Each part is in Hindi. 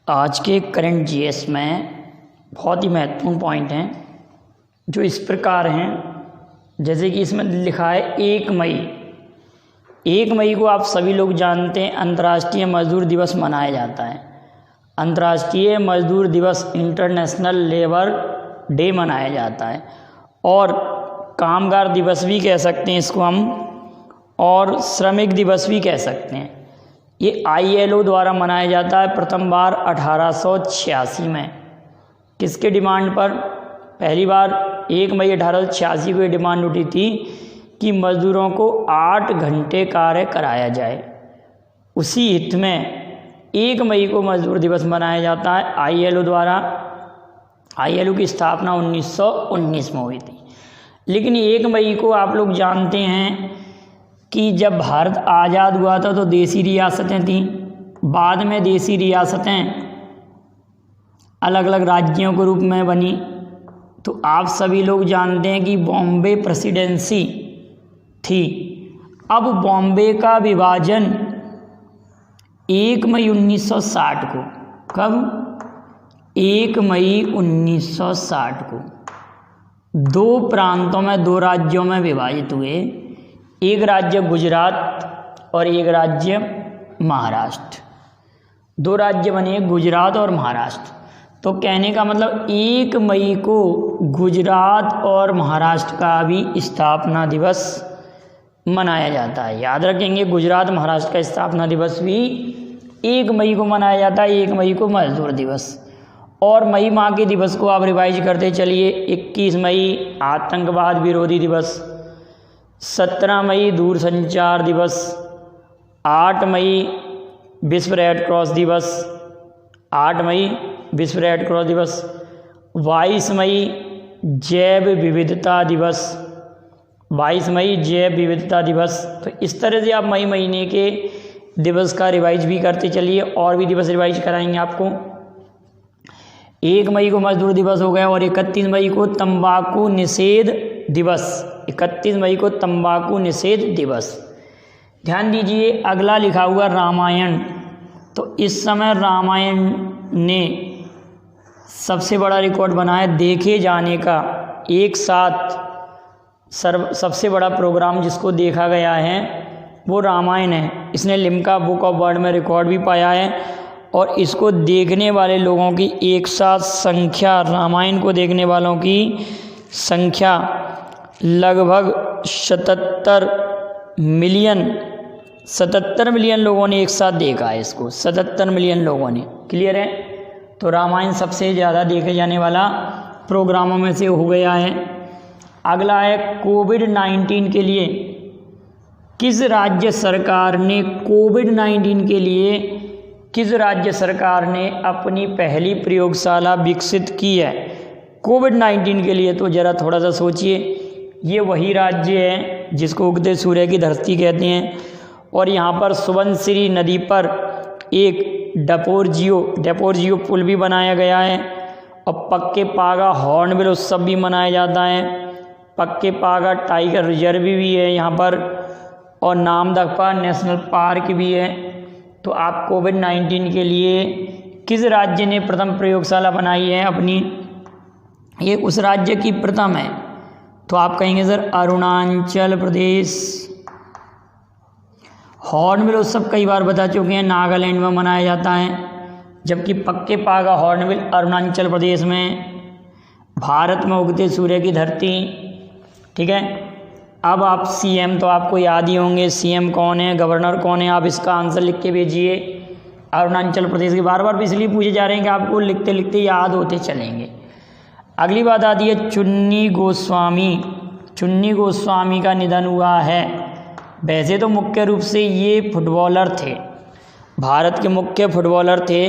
आज के करंट जीएस में बहुत ही महत्वपूर्ण पॉइंट हैं जो इस प्रकार हैं, जैसे कि इसमें लिखा है 1 मई को आप सभी लोग जानते हैं अंतर्राष्ट्रीय मजदूर दिवस मनाया जाता है। अंतर्राष्ट्रीय मजदूर दिवस इंटरनेशनल लेबर डे मनाया जाता है और कामगार दिवस भी कह सकते हैं इसको हम, और श्रमिक दिवस भी कह सकते हैं। ये ILO द्वारा मनाया जाता है प्रथम बार 1886 में। किसके डिमांड पर? पहली बार 1 मई 1886 को ये डिमांड उठी थी कि मज़दूरों को 8 घंटे कार्य कराया जाए। उसी हित में 1 मई को मजदूर दिवस मनाया जाता है ILO द्वारा। ILO की स्थापना 1919 में हुई थी। लेकिन 1 मई को आप लोग जानते हैं कि जब भारत आज़ाद हुआ था तो देसी रियासतें थीं, बाद में देसी रियासतें अलग अलग राज्यों के रूप में बनी। तो आप सभी लोग जानते हैं कि बॉम्बे प्रेसिडेंसी थी। अब बॉम्बे का विभाजन 1 मई 1960 को, कब? 1 मई 1960 को 2 प्रांतों में, 2 राज्यों में विभाजित हुए। एक राज्य गुजरात और एक राज्य महाराष्ट्र। 2 राज्य बने, गुजरात और महाराष्ट्र। तो कहने का मतलब 1 मई को गुजरात और महाराष्ट्र का भी स्थापना दिवस मनाया जाता है। याद रखेंगे, गुजरात महाराष्ट्र का स्थापना दिवस भी 1 मई को मनाया जाता है। 1 मई को मजदूर दिवस। और मई माह के दिवस को आप रिवाइज करते चलिए। 21 मई आतंकवाद विरोधी दिवस, 17 मई दूरसंचार दिवस, 8 मई विश्व रेड क्रॉस दिवस, 8 मई विश्व रेड क्रॉस दिवस, 22 मई जैव विविधता दिवस, 22 मई जैव विविधता दिवस। तो इस तरह से आप मई महीने के दिवस का रिवाइज भी करते चलिए, और भी दिवस रिवाइज कराएंगे आपको। 1 मई को मजदूर दिवस हो गया और 31 मई को तंबाकू निषेध दिवस। 31 मई को तंबाकू निषेध दिवस। ध्यान दीजिए, अगला लिखा हुआ रामायण। तो इस समय रामायण ने सबसे बड़ा रिकॉर्ड बनाया देखे जाने का। एक साथ सबसे बड़ा प्रोग्राम जिसको देखा गया है वो रामायण है। इसने लिम्का बुक ऑफ वर्ल्ड में रिकॉर्ड भी पाया है। और इसको देखने वाले लोगों की एक साथ संख्या, रामायण को देखने वालों की संख्या लगभग 77 मिलियन लोगों ने एक साथ देखा है इसको। 77 मिलियन लोगों ने। क्लियर है? तो रामायण सबसे ज़्यादा देखे जाने वाला प्रोग्रामों में से हो गया है। अगला है कोविड-19 के लिए किस राज्य सरकार ने किस राज्य सरकार ने अपनी पहली प्रयोगशाला विकसित की है कोविड-19 के लिए? तो ज़रा थोड़ा सा सोचिए। ये वही राज्य है जिसको उगते सूर्य की धरती कहते हैं। और यहाँ पर सुबनसिरी नदी पर एक डेपोरजियो पुल भी बनाया गया है। और पक्के पागा हॉर्नबिल उत्सव भी मनाया जाता है। पक्के पागा टाइगर रिजर्व भी है यहाँ पर, और नामदफा नेशनल पार्क भी है। तो आप कोविड-19 के लिए किस राज्य ने प्रथम प्रयोगशाला बनाई है अपनी? ये उस राज्य की प्रथम है। तो आप कहेंगे सर अरुणाचल प्रदेश। हॉर्नबिल उत्सव कई बार बता चुके हैं, नागालैंड में मनाया जाता है। जबकि पक्के पागा हॉर्नबिल अरुणाचल प्रदेश में। भारत में उगते सूर्य की धरती। ठीक है। अब आप CM तो आपको याद ही होंगे, CM कौन है, गवर्नर कौन है। आप इसका आंसर लिख के भेजिए। अरुणाचल प्रदेश के बार बार इसलिए पूछे जा रहे हैं कि आपको लिखते लिखते याद होते चलेंगे। अगली बात आती है चुन्नी गोस्वामी का निधन हुआ है। वैसे तो मुख्य रूप से ये फुटबॉलर थे, भारत के मुख्य फुटबॉलर थे।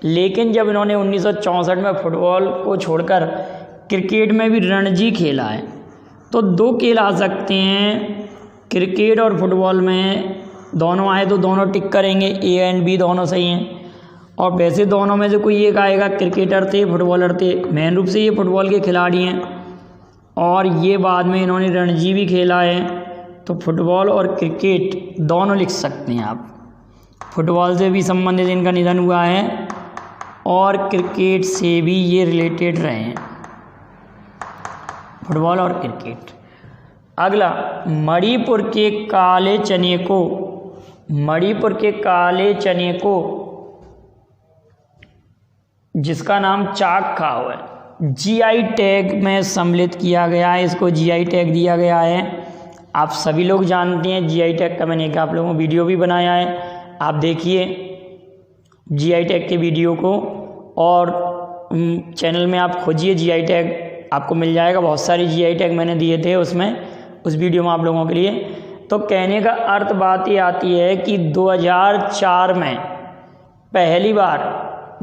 लेकिन जब इन्होंने 1964 में फुटबॉल को छोड़कर क्रिकेट में भी रणजी खेला है। तो 2 खेल आ सकते हैं क्रिकेट और फुटबॉल में। दोनों आए तो दोनों टिक करेंगे, A एंड B दोनों सही हैं। और वैसे दोनों में से कोई एक आएगा, क्रिकेटर थे फुटबॉलर थे। मेन रूप से ये फुटबॉल के खिलाड़ी हैं और ये बाद में इन्होंने रणजी भी खेला है। तो फुटबॉल और क्रिकेट दोनों लिख सकते हैं आप। फुटबॉल से भी संबंधित इनका निधन हुआ है और क्रिकेट से भी ये रिलेटेड रहे हैं, फुटबॉल और क्रिकेट। अगला, मणिपुर के काले चने को जिसका नाम चाक खाओ है, जीआई टैग में सम्मिलित किया गया है, इसको जीआई टैग दिया गया है। आप सभी लोग जानते हैं जीआई टैग का, मैंने एक आप लोगों को वीडियो भी बनाया है, आप देखिए जीआई टैग के वीडियो को, और चैनल में आप खोजिए जीआई टैग, आपको मिल जाएगा। बहुत सारी जीआई टैग मैंने दिए थे उस वीडियो में आप लोगों के लिए। तो कहने का अर्थ बात ये आती है कि 2004 में पहली बार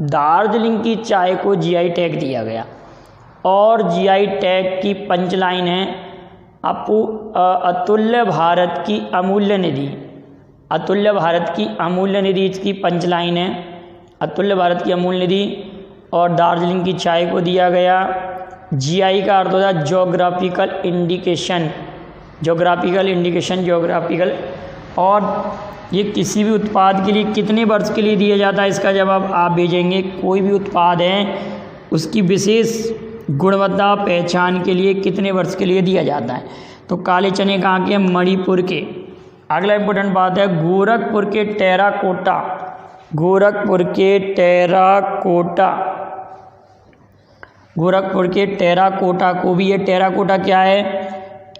दार्जिलिंग की चाय को जीआई टैग दिया गया, और जीआई टैग की पंचलाइन है अतुल्य भारत की अमूल्य निधि। अतुल्य भारत की अमूल्य निधि इसकी पंचलाइन है, अतुल्य भारत की अमूल्य निधि, और दार्जिलिंग की चाय को दिया गया। जीआई का अर्थ होता है ज्योग्राफिकल इंडिकेशन, और ये किसी भी उत्पाद के लिए कितने वर्ष के लिए दिया जाता है, इसका जवाब आप भेजेंगे। कोई भी उत्पाद है उसकी विशेष गुणवत्ता पहचान के लिए कितने वर्ष के लिए दिया जाता है। तो काले चने कहाँ के? मणिपुर के। अगला इंपॉर्टेंट बात है, गोरखपुर के टेराकोटा को भी, ये टेराकोटा क्या है?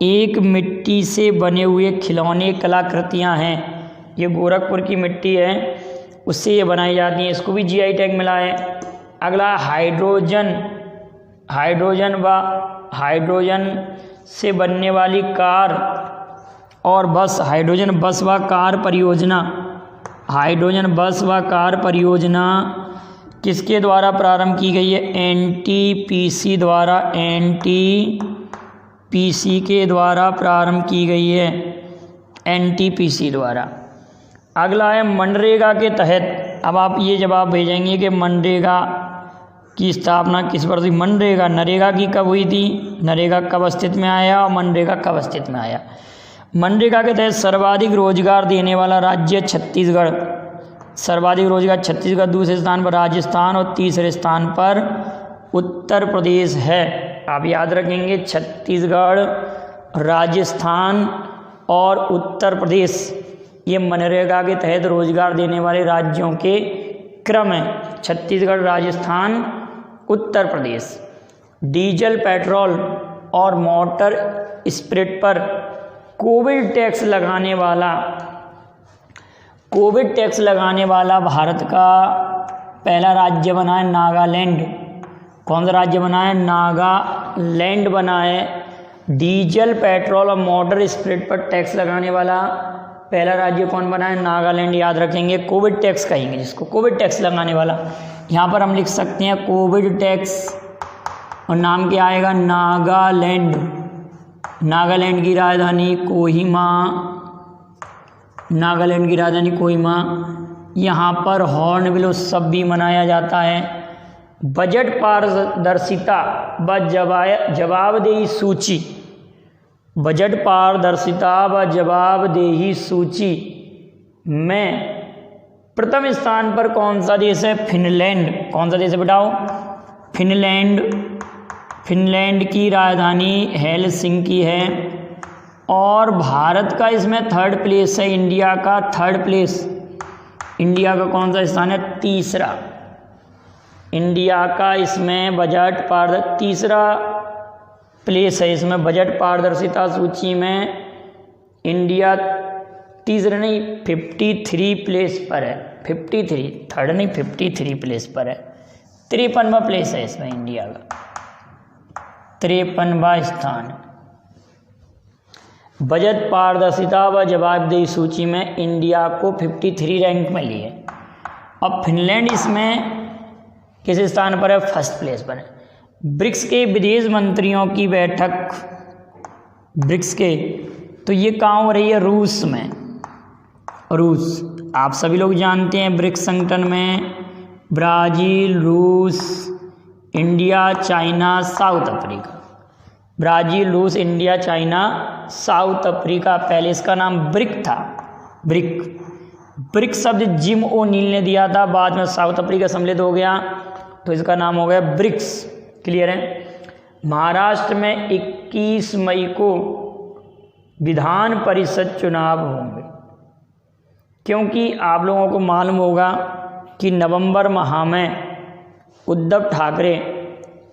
एक मिट्टी से बने हुए खिलौने कलाकृतियाँ हैं। ये गोरखपुर की मिट्टी है, उससे ये बनाई जाती हैं, इसको भी जीआई टैग मिला है। अगला, हाइड्रोजन से बनने वाली कार और बस, हाइड्रोजन बस व कार परियोजना किसके द्वारा प्रारंभ की गई है? एनटीपीसी के द्वारा प्रारंभ की गई है, एनटीपीसी द्वारा। अगला है मनरेगा के तहत, अब आप ये जवाब भेजेंगे कि मनरेगा की स्थापना किस वर्ष हुई? नरेगा की कब हुई थी? नरेगा कब अस्तित्व में आया और मनरेगा कब अस्तित्व में आया? मनरेगा के तहत सर्वाधिक रोजगार देने वाला राज्य छत्तीसगढ़, दूसरे स्थान पर राजस्थान और तीसरे स्थान पर उत्तर प्रदेश है। आप याद रखेंगे, छत्तीसगढ़, राजस्थान और उत्तर प्रदेश ये मनरेगा के तहत रोजगार देने वाले राज्यों के क्रम है, छत्तीसगढ़, राजस्थान, उत्तर प्रदेश। डीजल, पेट्रोल और मोटर स्पिरिट पर कोविड टैक्स लगाने वाला भारत का पहला राज्य बना है नागालैंड। कौन सा राज्य बना है? नागालैंड बना है। डीजल, पेट्रोल और मोटर स्पिरिट पर टैक्स लगाने वाला पहला राज्य कौन बना है? नागालैंड। याद रखेंगे, कोविड टैक्स कहेंगे जिसको, कोविड टैक्स लगाने वाला। यहाँ पर हम लिख सकते हैं कोविड टैक्स, और नाम क्या आएगा? नागालैंड। नागालैंड की राजधानी कोहिमा। यहाँ पर हॉर्नबिल उत्सव भी मनाया जाता है। बजट पारदर्शिता व जवाबदेही सूची में प्रथम स्थान पर कौन सा देश है? फिनलैंड। कौन सा देश है बताओ? फिनलैंड की राजधानी हेलसिंकी है। और भारत का इसमें थर्ड प्लेस है, इंडिया का थर्ड प्लेस। इंडिया का कौन सा स्थान है? तीसरा। इंडिया का इसमें तीसरा प्लेस है, इसमें बजट पारदर्शिता सूची में इंडिया तीसरे नहीं 53 प्लेस पर है। 53, थर्ड नहीं 53 प्लेस पर है। 53वां प्लेस है इसमें इंडिया का, 53वां स्थान। बजट पारदर्शिता व जवाबदेही सूची में इंडिया को 53 रैंक में लिए। अब फिनलैंड इसमें किस स्थान पर है? फर्स्ट प्लेस पर है। ब्रिक्स के विदेश मंत्रियों की बैठक, तो ये कहाँ हो रही है? रूस में। आप सभी लोग जानते हैं ब्रिक्स संगठन में ब्राज़ील, रूस, India, China, south Africa. South Africa. पहले इसका नाम ब्रिक था, ब्रिक शब्द जिम ओ'नील ने दिया था, बाद में साउथ अफ्रीका सम्मिलित हो गया। तो इसका नाम हो गया ब्रिक्स। क्लियर है। महाराष्ट्र में 21 मई को विधान परिषद चुनाव होंगे, क्योंकि आप लोगों को मालूम होगा कि नवंबर माह में उद्धव ठाकरे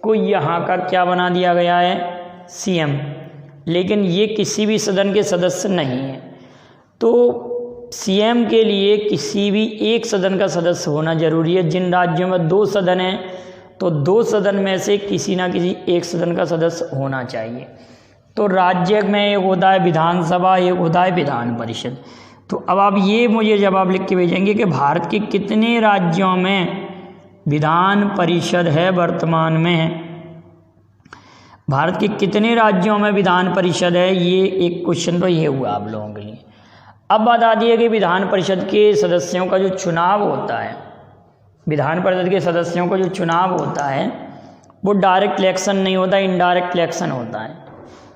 को यहाँ का क्या बना दिया गया है, सीएम, लेकिन ये किसी भी सदन के सदस्य नहीं है। तो सीएम के लिए किसी भी एक सदन का सदस्य होना जरूरी है। जिन राज्यों में 2 सदन हैं तो 2 सदन में से किसी ना किसी एक सदन का सदस्य होना चाहिए। तो राज्य में एक होता है विधानसभा, एक होता है विधान परिषद। तो अब आप ये मुझे जवाब लिख के भेजेंगे कि भारत के कितने राज्यों में विधान परिषद है वर्तमान में, भारत के कितने राज्यों में विधान परिषद है, ये एक क्वेश्चन तो ये हुआ आप लोगों के लिए। अब बता दिए कि विधान परिषद के सदस्यों का जो चुनाव होता है, विधान परिषद के सदस्यों का जो चुनाव होता है वो डायरेक्ट इलेक्शन नहीं होता, इनडायरेक्ट इलेक्शन होता है।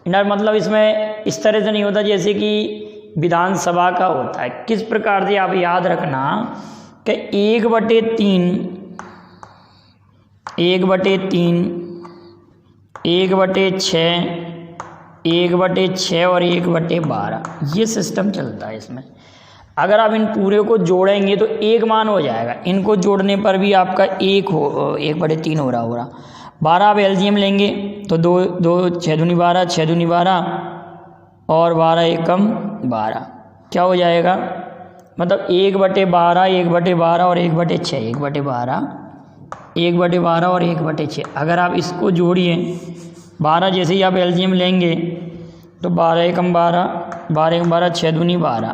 इनडायरेक्ट मतलब इसमें इस तरह से नहीं होता जैसे कि विधानसभा का होता है। किस प्रकार से, आप याद रखना कि 1/3, 1/3, 1/6, 1/6 और 1/12 ये सिस्टम चलता है इसमें। अगर आप इन पूरे को जोड़ेंगे तो एक मान हो जाएगा, इनको जोड़ने पर भी आपका 1/3 हो रहा 12। आप एलजीएम लेंगे तो 2 6 दूनी 12, 6 दूनी 12 और 12 एकम 12, क्या हो जाएगा, मतलब 1/12, 1/12 और 1/6, 1/12, 1/12 और 1/6। अगर आप इसको जोड़िए 12, जैसे ही आप एलजीएम लेंगे तो 12 एकम 12, 12 एकम 12, 6 दूनी 12,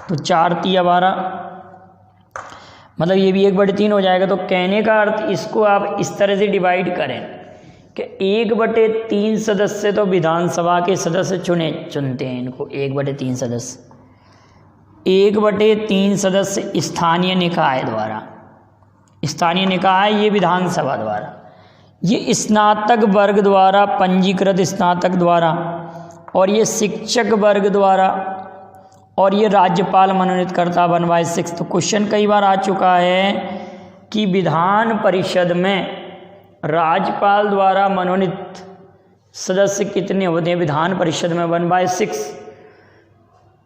तो 4 तिया 12, मतलब ये भी 1/3 हो जाएगा। तो कहने का अर्थ इसको आप इस तरह से डिवाइड करें कि 1/3 सदस्य तो विधानसभा के सदस्य चुनते हैं इनको, 1/3 सदस्य, 1/3 सदस्य स्थानीय निकाय द्वारा, स्थानीय निकाय ये विधानसभा द्वारा, ये स्नातक वर्ग द्वारा, पंजीकृत स्नातक द्वारा, और ये शिक्षक वर्ग द्वारा, और ये राज्यपाल मनोनीतकर्ता 1/6। तो क्वेश्चन कई बार आ चुका है कि विधान परिषद में राज्यपाल द्वारा मनोनीत सदस्य कितने होते हैं विधान परिषद में, 1/6।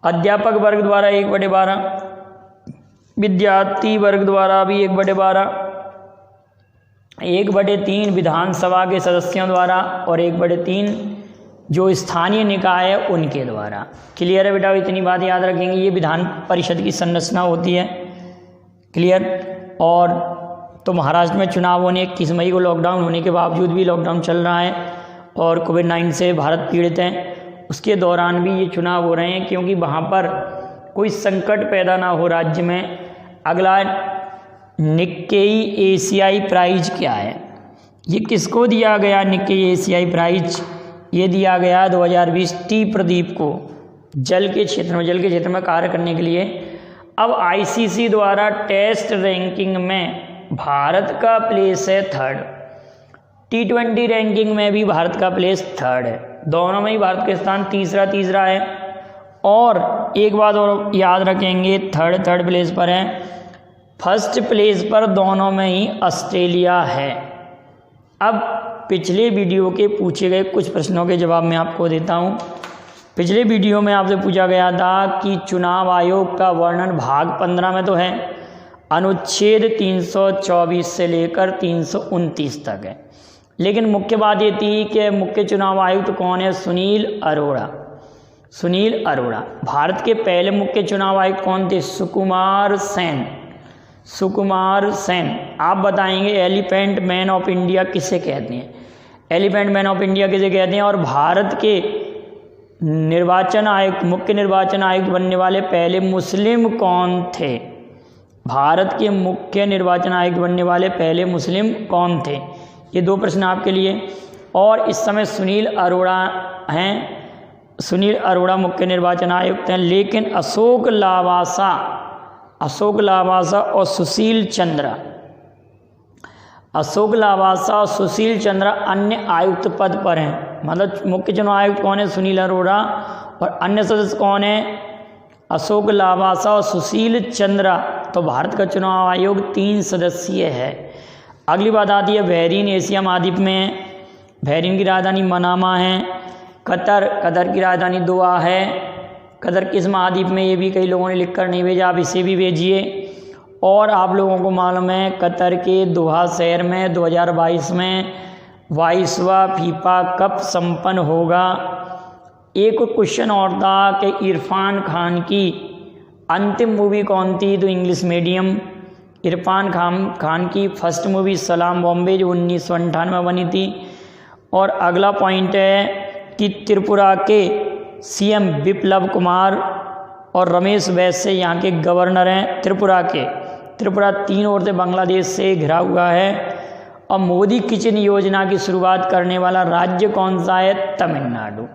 अध्यापक वर्ग द्वारा 1/12, विद्यार्थी वर्ग द्वारा भी 1/12, 1/3 विधानसभा के सदस्यों द्वारा और 1/3 जो स्थानीय निकाय है उनके द्वारा। क्लियर है बेटा, इतनी बात याद रखेंगे। ये विधान परिषद की संरचना होती है। क्लियर। और तो महाराष्ट्र में चुनाव होने 21 मई को लॉकडाउन होने के बावजूद भी, लॉकडाउन चल रहा है और कोविड-19 से भारत पीड़ित है, उसके दौरान भी ये चुनाव हो रहे हैं, क्योंकि वहाँ पर कोई संकट पैदा ना हो राज्य में। अगला निक्केई एशियाई प्राइज क्या है, ये किसको दिया गया निक्केई एशियाई प्राइज, ये दिया गया 2020 टी प्रदीप को, जल के क्षेत्र में कार्य करने के लिए। अब आईसीसी द्वारा टेस्ट रैंकिंग में भारत का प्लेस है 3rd, T20 रैंकिंग में भी भारत का प्लेस 3rd है, दोनों में ही भारत का स्थान तीसरा है। और एक बात और याद रखेंगे, थर्ड प्लेस पर है, फर्स्ट प्लेस पर दोनों में ही ऑस्ट्रेलिया है। अब पिछले वीडियो के पूछे गए कुछ प्रश्नों के जवाब मैं आपको देता हूँ। पिछले वीडियो में आपसे पूछा गया था कि चुनाव आयोग का वर्णन भाग 15 में तो है, अनुच्छेद 324 से लेकर 329 तक है, लेकिन मुख्य बात ये थी कि मुख्य चुनाव आयुक्त कौन है, सुनील अरोड़ा। सुनील अरोड़ा। भारत के पहले मुख्य चुनाव आयुक्त कौन थे, सुकुमार सेन। सुकुमार सेन। आप बताएंगे एलिफेंट मैन ऑफ इंडिया किसे कहते हैं, एलिफेंट मैन ऑफ इंडिया किसे कहते हैं। और भारत के निर्वाचन आयुक्त, मुख्य निर्वाचन आयुक्त बनने वाले पहले मुस्लिम कौन थे, भारत के मुख्य निर्वाचन आयुक्त बनने वाले पहले मुस्लिम कौन थे। ये 2 प्रश्न आपके लिए। और इस समय सुनील अरोड़ा हैं, सुनील अरोड़ा मुख्य निर्वाचन आयुक्त हैं, लेकिन अशोक लावासा और सुशील चंद्रा अन्य आयुक्त पद पर हैं। मतलब मुख्य चुनाव आयुक्त कौन है, सुनील अरोड़ा, और अन्य सदस्य कौन है, अशोक लावासा और सुशील चंद्रा। तो भारत का चुनाव आयोग 3 सदस्यीय है। अगली बात आती है बहरीन एशिया महाद्वीप में है। बहरीन की राजधानी मनामा है। कतर की राजधानी दोहा है। कतर किस महाद्वीप में, ये भी कई लोगों ने लिखकर नहीं भेजा, आप इसे भी भेजिए। और आप लोगों को मालूम है कतर के दोहा शहर में 2022 में 22वां फीफा कप संपन्न होगा। एक क्वेश्चन और था कि इरफान खान की अंतिम मूवी कौन थी, तो इंग्लिश मीडियम। इरफान खान की फर्स्ट मूवी सलाम बॉम्बे जो 1998 में बनी थी। और अगला पॉइंट है कि त्रिपुरा के सीएम बिप्लब कुमार और रमेश वैश्य यहाँ के गवर्नर हैं त्रिपुरा 3 ओर से बांग्लादेश से घिरा हुआ है। और मोदी किचन योजना की शुरुआत करने वाला राज्य कौन सा है, तमिलनाडु।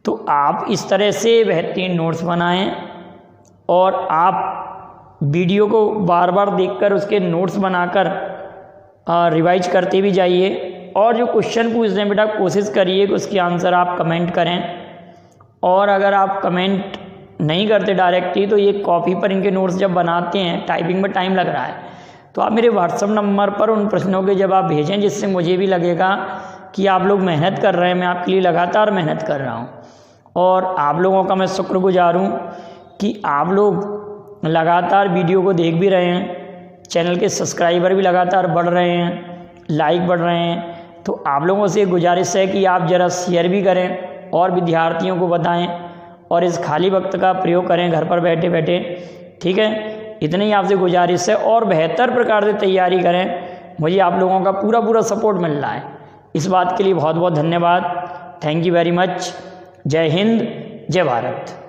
तो आप इस तरह से बेहतरीन नोट्स बनाएं और आप वीडियो को बार बार देखकर उसके नोट्स बनाकर रिवाइज करते भी जाइए। और जो क्वेश्चन पूछ रहे हैं बेटा कोशिश करिए कि उसके आंसर आप कमेंट करें। और अगर आप कमेंट नहीं करते डायरेक्टली तो ये कॉपी पर इनके नोट्स जब बनाते हैं, टाइपिंग में टाइम लग रहा है, तो आप मेरे व्हाट्सएप नंबर पर उन प्रश्नों के जवाब भेजें, जिससे मुझे भी लगेगा कि आप लोग मेहनत कर रहे हैं। मैं आपके लिए लगातार मेहनत कर रहा हूँ और आप लोगों का मैं शुक्रगुजार हूँ कि आप लोग लगातार वीडियो को देख भी रहे हैं, चैनल के सब्सक्राइबर भी लगातार बढ़ रहे हैं, लाइक बढ़ रहे हैं। तो आप लोगों से गुजारिश है कि आप ज़रा शेयर भी करें और विद्यार्थियों को बताएं और इस खाली वक्त का प्रयोग करें घर पर बैठे बैठे। ठीक है, इतनी ही आपसे गुजारिश है और बेहतर प्रकार से तैयारी करें। मुझे आप लोगों का पूरा सपोर्ट मिल रहा है, इस बात के लिए बहुत बहुत धन्यवाद। Thank you very much. जय हिंद, जय भारत।